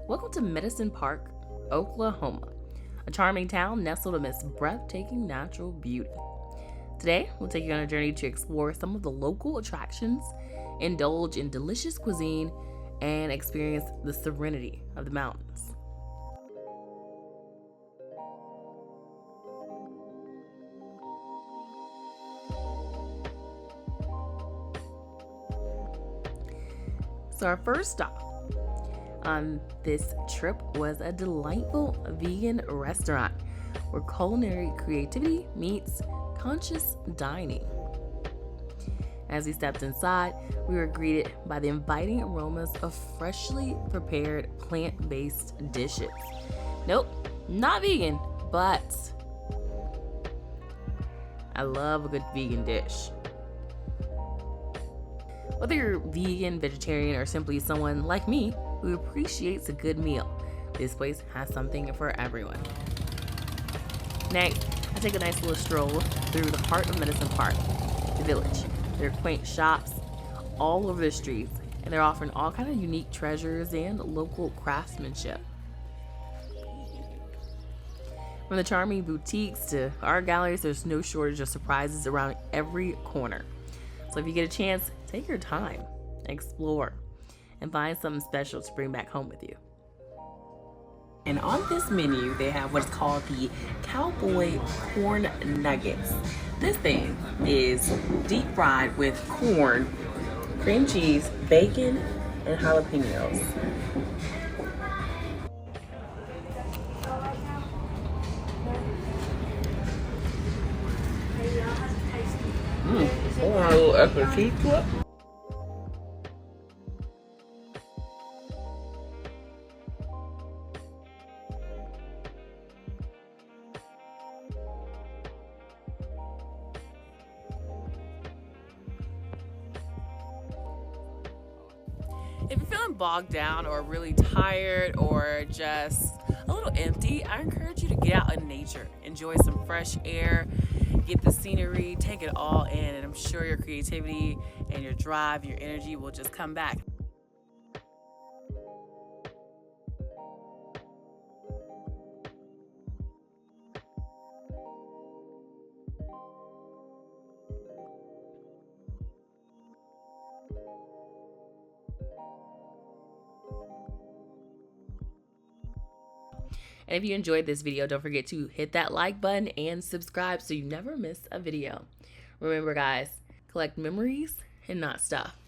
Welcome to Medicine Park, Oklahoma, a charming town nestled amidst breathtaking natural beauty. Today, we'll take you on a journey to explore some of the local attractions, indulge in delicious cuisine, and experience the serenity of the mountains. So our first stop on this trip was a delightful vegan restaurant where culinary creativity meets conscious dining. As we stepped inside, we were greeted by the inviting aromas of freshly prepared plant-based dishes. Nope, not vegan, but I love a good vegan dish. Whether you're vegan, vegetarian, or simply someone like me who appreciates a good meal, this place has something for everyone. Next, I take a nice little stroll through the heart of Medicine Park, the village. There are quaint shops all over the streets, and they're offering all kinds of unique treasures and local craftsmanship. From the charming boutiques to art galleries, there's no shortage of surprises around every corner. So if you get a chance, take your time, explore, and find something special to bring back home with you. And on this menu, they have what's called the Cowboy Corn Nuggets. This thing is deep fried with corn, cream cheese, bacon, and jalapenos. Oh, a little extra cheese to it. If you're feeling bogged down or really tired or just a little empty, I encourage you to get out in nature, enjoy some fresh air, get the scenery, take it all in, and I'm sure your creativity and your drive, your energy will just come back. And if you enjoyed this video, don't forget to hit that like button and subscribe so you never miss a video. Remember guys, collect memories and not stuff.